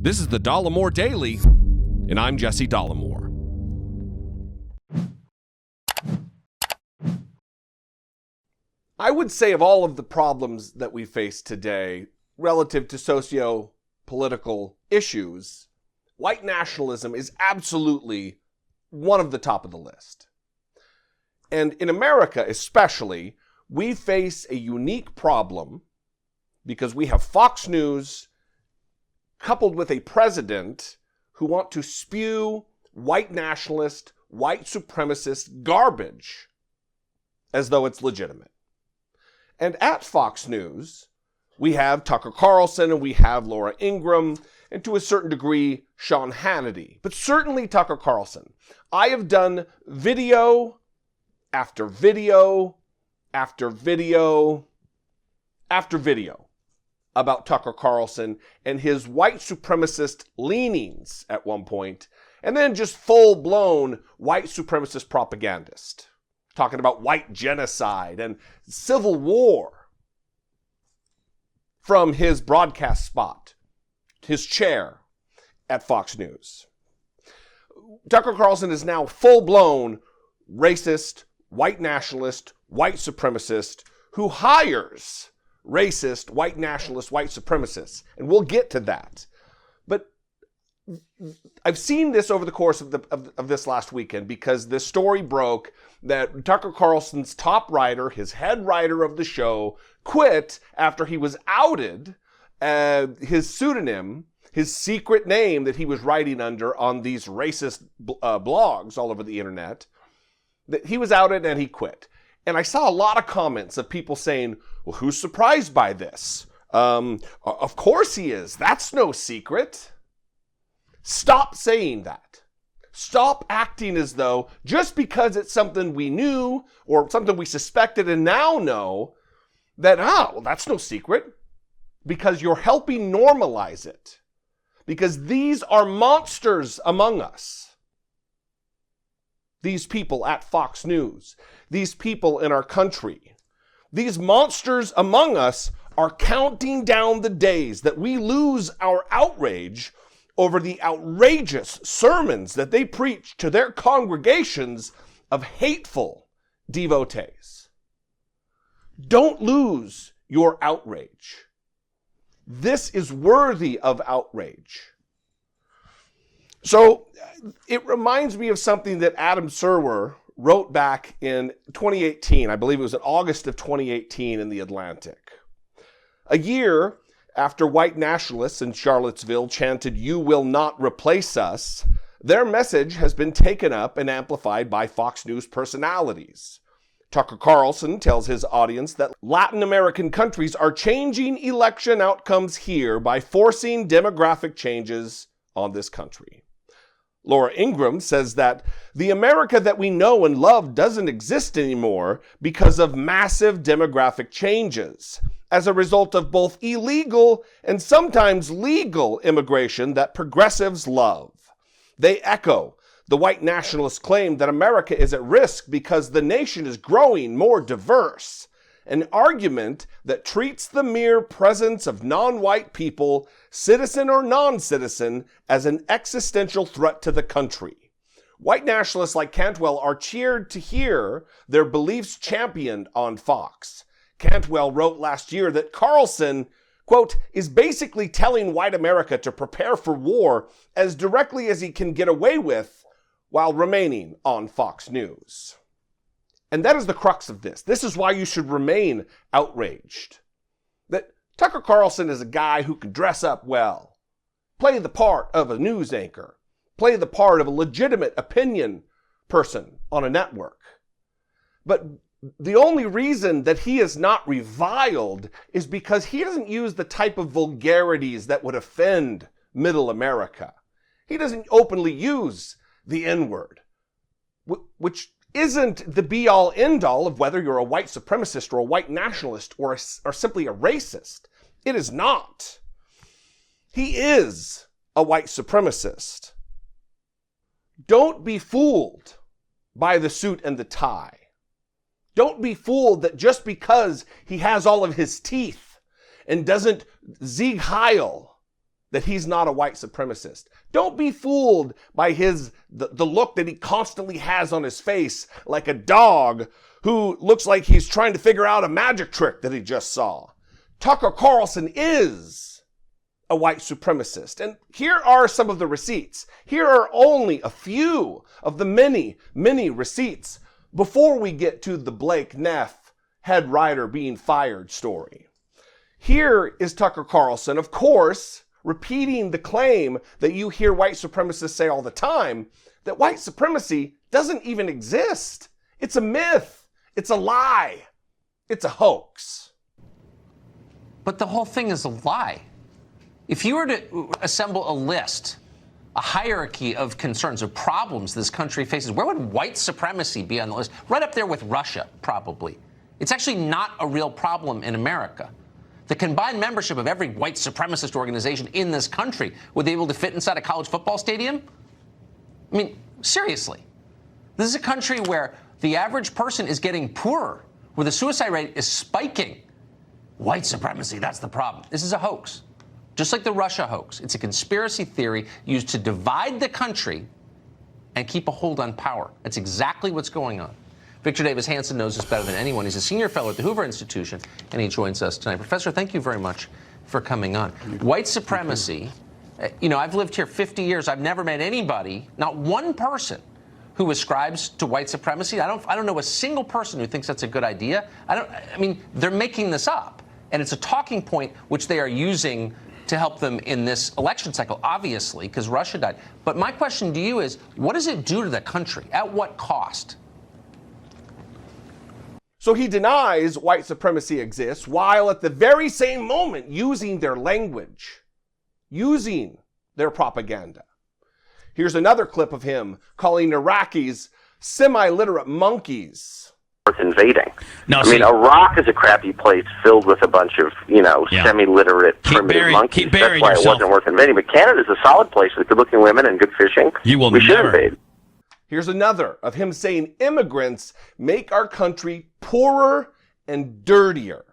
This is the Dollemore Daily, and I'm Jesse Dollemore. I would say of all of the problems that we face today relative to socio-political issues, white nationalism is absolutely one of the top of the list. And in America especially, we face a unique problem because we have Fox News coupled with a president who want to spew white nationalist, white supremacist garbage as though it's legitimate. And at Fox News, we have Tucker Carlson and we have Laura Ingraham and to a certain degree, Sean Hannity, but certainly Tucker Carlson. I have done video after video after video after video about Tucker Carlson and his white supremacist leanings at one point, and then just full-blown white supremacist propagandist, talking about white genocide and civil war from his broadcast spot, his chair at Fox News. Tucker Carlson is now full-blown racist, white nationalist, white supremacist who hires racist, white nationalist, white supremacists. And we'll get to that. But I've seen this over the course of this last weekend because this story broke that Tucker Carlson's top writer, his head writer of the show, quit after he was outed his pseudonym, his secret name that he was writing under on these racist blogs all over the internet, that he was outed and he quit. And I saw a lot of comments of people saying, well, who's surprised by this? Of course he is. That's no secret. Stop saying that. Stop acting as though just because it's something we knew or something we suspected and now know that, well, that's no secret. Because you're helping normalize it. Because these are monsters among us. These people at Fox News, these people in our country, these monsters among us are counting down the days that we lose our outrage over the outrageous sermons that they preach to their congregations of hateful devotees. Don't lose your outrage. This is worthy of outrage. So it reminds me of something that Adam Serwer wrote back in 2018. I believe it was in August of 2018 in The Atlantic. A year after white nationalists in Charlottesville chanted, "You will not replace us," their message has been taken up and amplified by Fox News personalities. Tucker Carlson tells his audience that Latin American countries are changing election outcomes here by forcing demographic changes on this country. Laura Ingraham says that the America that we know and love doesn't exist anymore because of massive demographic changes as a result of both illegal and sometimes legal immigration that progressives love. They echo the white nationalist claim that America is at risk because the nation is growing more diverse, an argument that treats the mere presence of non-white people, citizen or non-citizen, as an existential threat to the country. White nationalists like Cantwell are cheered to hear their beliefs championed on Fox. Cantwell wrote last year that Carlson, quote, is basically telling white America to prepare for war as directly as he can get away with while remaining on Fox News. And that is the crux of this. This is why you should remain outraged. That Tucker Carlson is a guy who can dress up well, play the part of a news anchor, play the part of a legitimate opinion person on a network. But the only reason that he is not reviled is because he doesn't use the type of vulgarities that would offend middle America. He doesn't openly use the N-word, which isn't the be-all, end-all of whether you're a white supremacist or a white nationalist or simply a racist. It is not. He is a white supremacist. Don't be fooled by the suit and the tie. Don't be fooled that just because he has all of his teeth and doesn't Sieg Heil that he's not a white supremacist. Don't be fooled by the look that he constantly has on his face, like a dog who looks like he's trying to figure out a magic trick that he just saw. Tucker Carlson is a white supremacist. And here are some of the receipts. Here are only a few of the many, many receipts before we get to the Blake Neff head writer being fired story. Here is Tucker Carlson, of course, repeating the claim that you hear white supremacists say all the time, that white supremacy doesn't even exist. It's a myth. It's a lie. It's a hoax. But the whole thing is a lie. If you were to assemble a list, a hierarchy of concerns, of problems this country faces, where would white supremacy be on the list? Right up there with Russia, probably. It's actually not a real problem in America. The combined membership of every white supremacist organization in this country, would they be able to fit inside a college football stadium? I mean, seriously. This is a country where the average person is getting poorer, where the suicide rate is spiking. White supremacy, that's the problem. This is a hoax. Just like the Russia hoax. It's a conspiracy theory used to divide the country and keep a hold on power. That's exactly what's going on. Victor Davis Hanson knows this better than anyone. He's a senior fellow at the Hoover Institution, and he joins us tonight. Professor, thank you very much for coming on. White supremacy, I've lived here 50 years. I've never met anybody, not one person, who ascribes to white supremacy. I don't know a single person who thinks that's a good idea. They're making this up, and it's a talking point which they are using to help them in this election cycle, obviously, because Russia died. But my question to you is, what does it do to the country? At what cost? So he denies white supremacy exists while at the very same moment using their language, using their propaganda. Here's another clip of him calling Iraqis semi-literate monkeys. Invading. No, Iraq is a crappy place filled with a bunch of, semi-literate primitive monkeys. That's why it wasn't worth invading. But Canada's a solid place with good-looking women and good fishing. We should invade. Here's another of him saying immigrants make our country poorer and dirtier.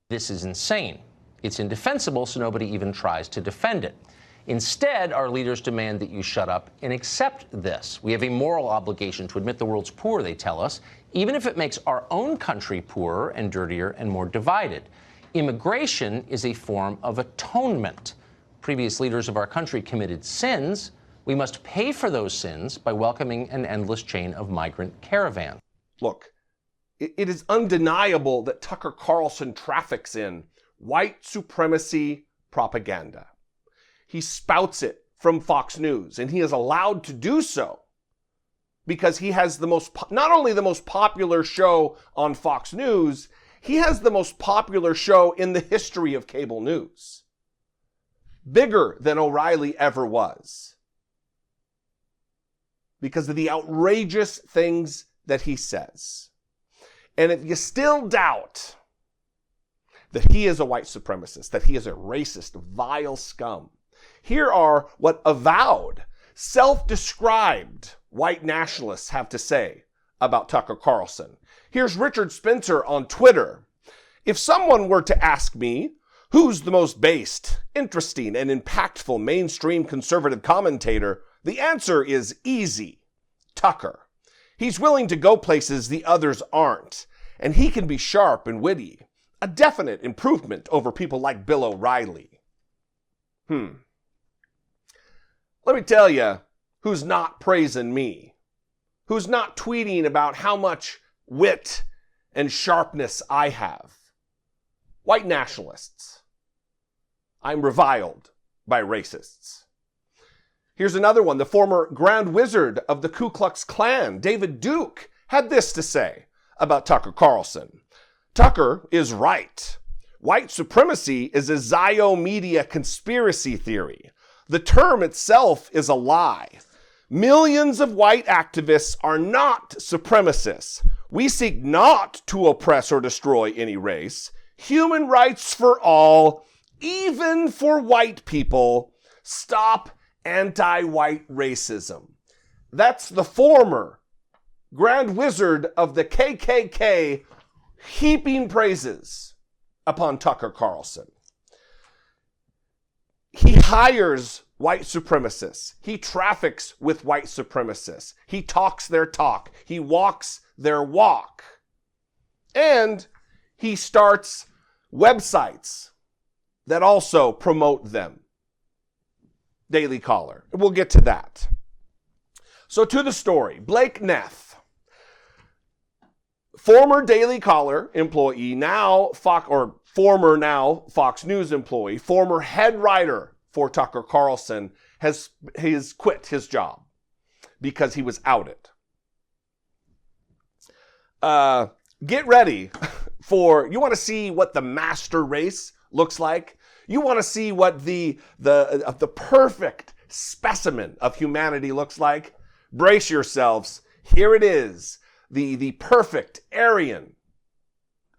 This is insane. It's indefensible, so nobody even tries to defend it. Instead, our leaders demand that you shut up and accept this. We have a moral obligation to admit the world's poor, they tell us, even if it makes our own country poorer and dirtier and more divided. Immigration is a form of atonement. Previous leaders of our country committed sins. We must pay for those sins by welcoming an endless chain of migrant caravans. Look, it is undeniable that Tucker Carlson traffics in white supremacy propaganda. He spouts it from Fox News, and he is allowed to do so because he has not only the most popular show on Fox News, he has the most popular show in the history of cable news. Bigger than O'Reilly ever was. Because of the outrageous things that he says. And if you still doubt that he is a white supremacist, that he is a racist, vile scum, here are what avowed, self-described white nationalists have to say about Tucker Carlson. Here's Richard Spencer on Twitter. If someone were to ask me, who's the most based, interesting, and impactful mainstream conservative commentator, the answer is easy. Tucker. He's willing to go places the others aren't, and he can be sharp and witty. A definite improvement over people like Bill O'Reilly. Let me tell you who's not praising me, who's not tweeting about how much wit and sharpness I have. White nationalists. I'm reviled by racists. Here's another one. The former Grand Wizard of the Ku Klux Klan, David Duke, had this to say about Tucker Carlson. Tucker is right. White supremacy is a Zio media conspiracy theory. The term itself is a lie. Millions of white activists are not supremacists. We seek not to oppress or destroy any race. Human rights for all, even for white people. Stop anti-white racism. That's the former Grand Wizard of the KKK heaping praises upon Tucker Carlson. He hires white supremacists. He traffics with white supremacists. He talks their talk. He walks their walk. And he starts websites that also promote them. Daily Caller. We'll get to that. So to the story. Blake Neff, former Daily Caller employee, former Fox News employee, former head writer for Tucker Carlson, has quit his job because he was outed. Get ready you want to see what the master race looks like? You want to see what the perfect specimen of humanity looks like? Brace yourselves. Here it is. The perfect Aryan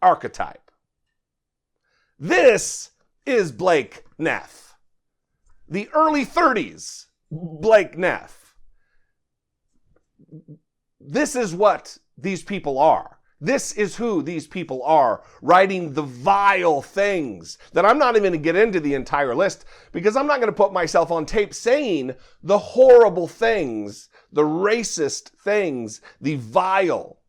archetype. This is Blake Neff. The early 30s Blake Neff. This is what these people are. This is who these people are, writing the vile things that I'm not even going to get into the entire list because I'm not going to put myself on tape saying the horrible things, the racist things, the vile,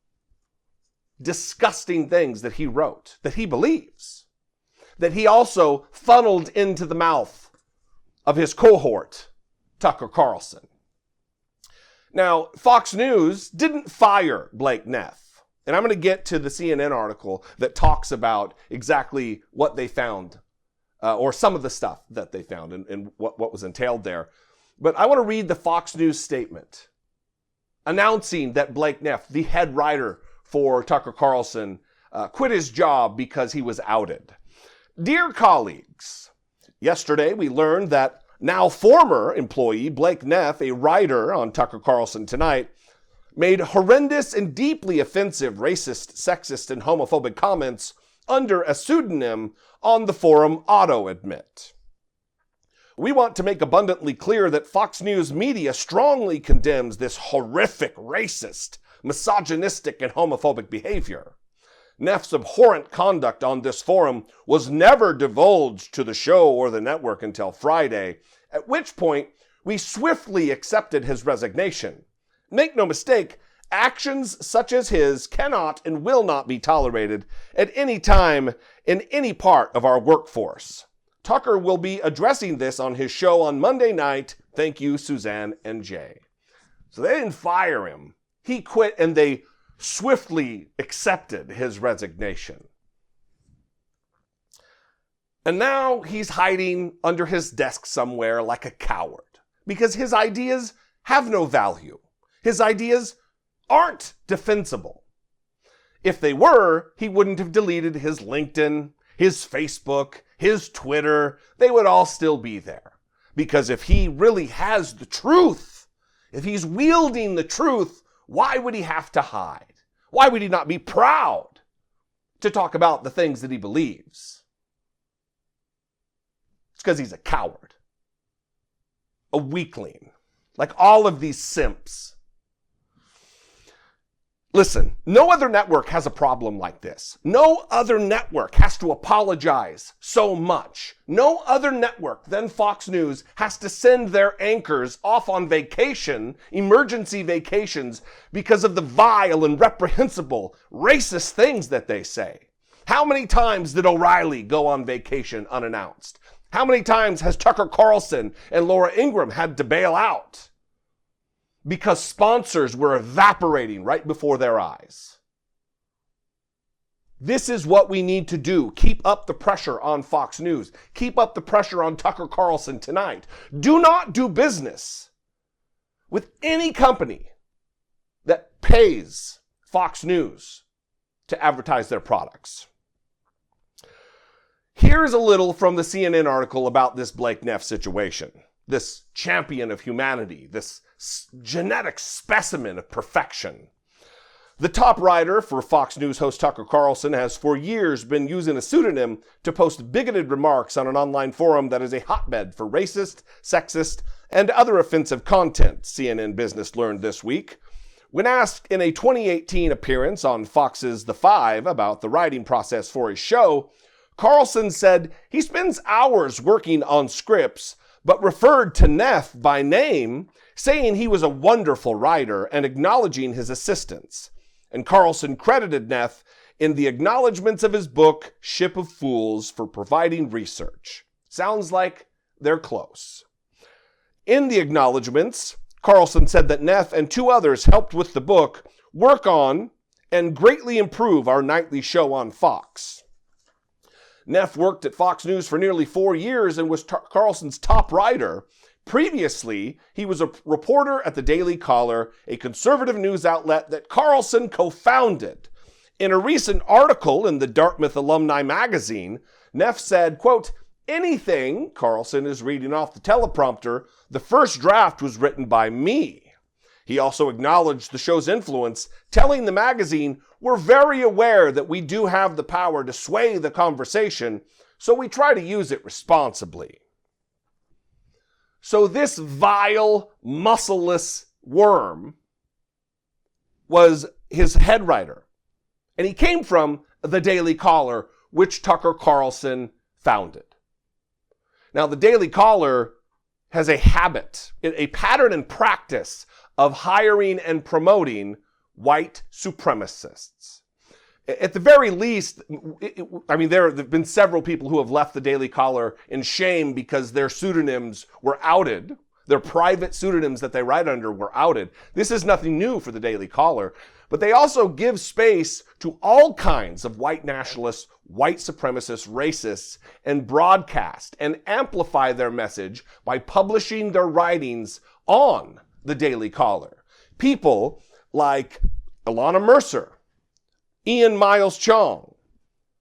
disgusting things that he wrote, that he believes, that he also funneled into the mouth of his cohort, Tucker Carlson. Now, Fox News didn't fire Blake Neff. And I'm going to get to the CNN article that talks about exactly what they found, or some of the stuff that they found and what was entailed there. But I want to read the Fox News statement announcing that Blake Neff, the head writer for Tucker Carlson, quit his job because he was outed. Dear colleagues, yesterday we learned that now former employee Blake Neff, a writer on Tucker Carlson Tonight, made horrendous and deeply offensive racist, sexist, and homophobic comments under a pseudonym on the forum AutoAdmit. We want to make abundantly clear that Fox News Media strongly condemns this horrific, racist, misogynistic, and homophobic behavior. Neff's abhorrent conduct on this forum was never divulged to the show or the network until Friday, at which point we swiftly accepted his resignation. Make no mistake, actions such as his cannot and will not be tolerated at any time in any part of our workforce. Tucker will be addressing this on his show on Monday night. Thank you, Suzanne and Jay. So they didn't fire him. He quit and they swiftly accepted his resignation. And now he's hiding under his desk somewhere like a coward because his ideas have no value. His ideas aren't defensible. If they were, he wouldn't have deleted his LinkedIn, his Facebook, his Twitter. They would all still be there. Because if he really has the truth, if he's wielding the truth, why would he have to hide? Why would he not be proud to talk about the things that he believes? It's because he's a coward, a weakling, like all of these simps. Listen, no other network has a problem like this. No other network has to apologize so much. No other network than Fox News has to send their anchors off on vacation, emergency vacations, because of the vile and reprehensible racist things that they say. How many times did O'Reilly go on vacation unannounced? How many times has Tucker Carlson and Laura Ingraham had to bail out? Because sponsors were evaporating right before their eyes. This is what we need to do. Keep up the pressure on Fox News. Keep up the pressure on Tucker Carlson Tonight. Do not do business with any company that pays Fox News to advertise their products. Here's a little from the CNN article about this Blake Neff situation. This champion of humanity, this genetic specimen of perfection. The top writer for Fox News host Tucker Carlson has for years been using a pseudonym to post bigoted remarks on an online forum that is a hotbed for racist, sexist, and other offensive content, CNN Business learned this week. When asked in a 2018 appearance on Fox's The Five about the writing process for his show, Carlson said he spends hours working on scripts, but referred to Neff by name, saying he was a wonderful writer and acknowledging his assistance. And Carlson credited Neff in the acknowledgments of his book, Ship of Fools, for providing research. Sounds like they're close. In the acknowledgments, Carlson said that Neff and 2 others helped with the book work on and greatly improve our nightly show on Fox. Neff worked at Fox News for nearly 4 years and was Carlson's top writer. Previously, he was a reporter at the Daily Caller, a conservative news outlet that Carlson co-founded. In a recent article in the Dartmouth Alumni magazine, Neff said, quote, "Anything," Carlson is reading off the teleprompter, "the first draft was written by me." He also acknowledged the show's influence, telling the magazine, "We're very aware that we do have the power to sway the conversation, so we try to use it responsibly." So this vile, muscleless worm was his head writer. And he came from the Daily Caller, which Tucker Carlson founded. Now, the Daily Caller has a habit, a pattern and practice of hiring and promoting white supremacists. At the very least, there have been several people who have left the Daily Caller in shame because their pseudonyms were outed. Their private pseudonyms that they write under were outed. This is nothing new for the Daily Caller, but they also give space to all kinds of white nationalists, white supremacists, racists, and broadcast and amplify their message by publishing their writings on the Daily Caller. People like Ilana Mercer, Ian Miles Chong,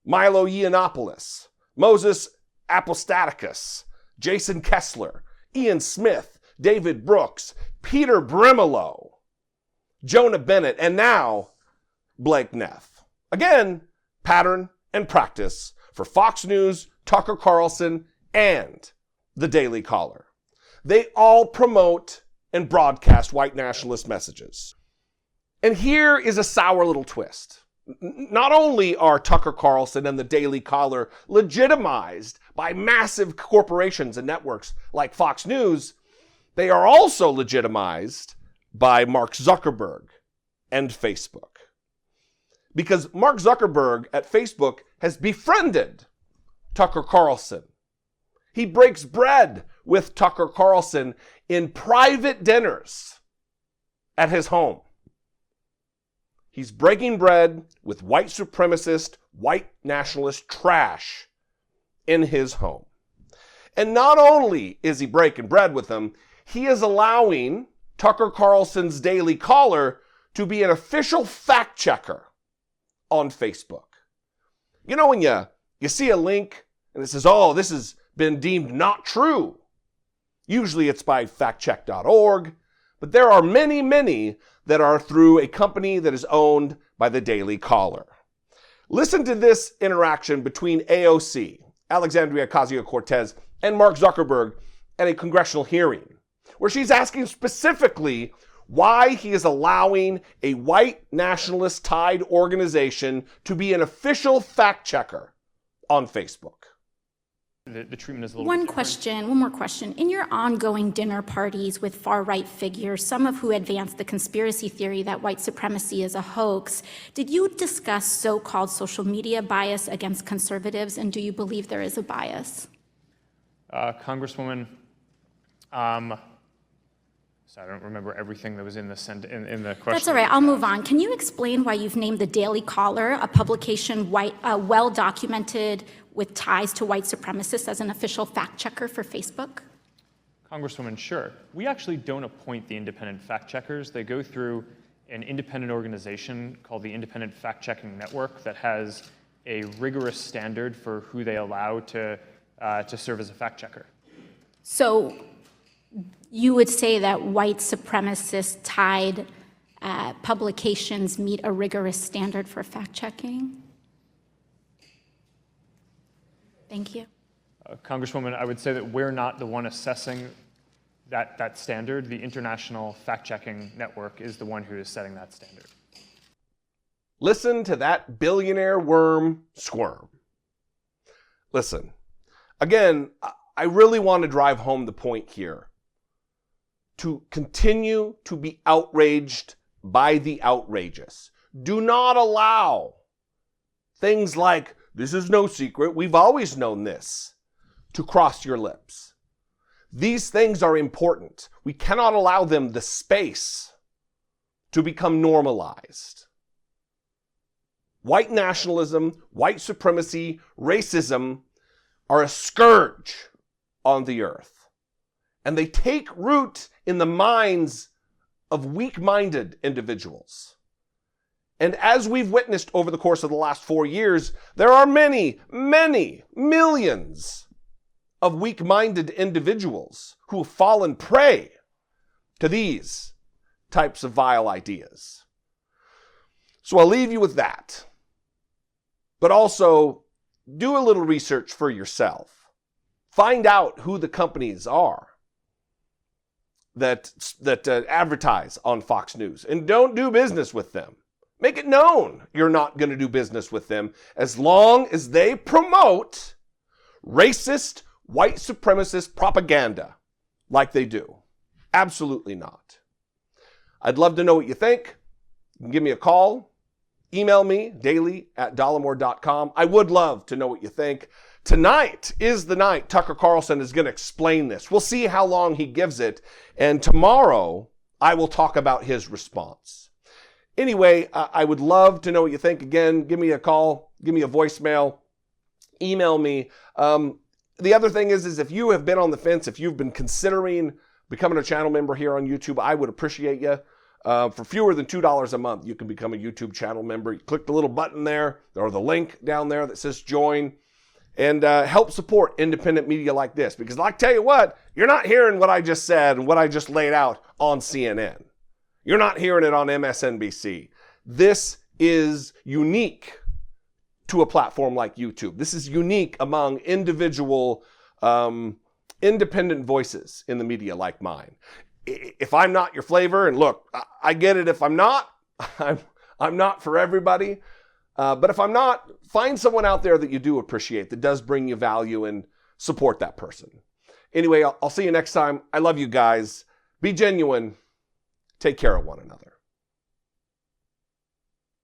Milo Yiannopoulos, Moses Apostaticus, Jason Kessler, Ian Smith, David Brooks, Peter Brimelow, Jonah Bennett, and now Blake Neff. Again, pattern and practice for Fox News, Tucker Carlson, and the Daily Caller. They all promote and broadcast white nationalist messages. And here is a sour little twist. Not only are Tucker Carlson and the Daily Caller legitimized by massive corporations and networks like Fox News, they are also legitimized by Mark Zuckerberg and Facebook. Because Mark Zuckerberg at Facebook has befriended Tucker Carlson. He breaks bread with Tucker Carlson in private dinners at his home. He's breaking bread with white supremacist, white nationalist trash in his home. And not only is he breaking bread with them, he is allowing Tucker Carlson's Daily Caller to be an official fact checker on Facebook. You know, when you see a link and it says, "Oh, this has been deemed not true." Usually it's by factcheck.org, but there are many, many that are through a company that is owned by the Daily Caller. Listen to this interaction between AOC, Alexandria Ocasio-Cortez, and Mark Zuckerberg at a congressional hearing, where she's asking specifically why he is allowing a white nationalist-tied organization to be an official fact checker on Facebook. The treatment is a little One more question. In your ongoing dinner parties with far-right figures, some of who advance the conspiracy theory that white supremacy is a hoax, did you discuss so-called social media bias against conservatives, and do you believe there is a bias? Congresswoman, so I don't remember everything that was in the question. That's all right. I'll move on. Can you explain why you've named the Daily Caller, a publication well-documented with ties to white supremacists, as an official fact checker for Facebook? Congresswoman, sure. We actually don't appoint the independent fact checkers. They go through an independent organization called the Independent Fact Checking Network that has a rigorous standard for who they allow to serve as a fact checker. So you would say that white supremacist-tied publications meet a rigorous standard for fact-checking? Thank you. Congresswoman, I would say that we're not the one assessing that standard. The International Fact-Checking Network is the one who is setting that standard. Listen to that billionaire worm squirm. Listen, again, I really want to drive home the point here. To continue to be outraged by the outrageous. Do not allow things like, this is no secret, we've always known this, to cross your lips. These things are important. We cannot allow them the space to become normalized. White nationalism, white supremacy, racism are a scourge on the earth. And they take root in the minds of weak-minded individuals. And as we've witnessed over the course of the last 4 years, there are many, many millions of weak-minded individuals who have fallen prey to these types of vile ideas. So I'll leave you with that. But also, do a little research for yourself. Find out who the companies are that advertise on Fox News, and don't do business with them. Make it known you're not going to do business with them as long as they promote racist, white supremacist propaganda like they do. Absolutely not. I'd love to know what you think. You can give me a call. Email me, daily@dollemore.com. I would love to know what you think. Tonight is the night Tucker Carlson is going to explain this. We'll see how long he gives it. And tomorrow, I will talk about his response. Anyway, I would love to know what you think. Again, give me a call, give me a voicemail, email me. The other thing is if you have been on the fence, if you've been considering becoming a channel member here on YouTube, I would appreciate you. For fewer than $2 a month, you can become a YouTube channel member. You click the little button there, or the link down there that says join, and help support independent media like this. Because I tell you what, you're not hearing what I just said and what I just laid out on CNN. You're not hearing it on MSNBC. This is unique to a platform like YouTube. This is unique among individual independent voices in the media like mine. If I'm not your flavor, and look, I get it if I'm not, I'm not for everybody. But if I'm not, find someone out there that you do appreciate, that does bring you value, and support that person. Anyway, I'll see you next time. I love you guys. Be genuine. Take care of one another.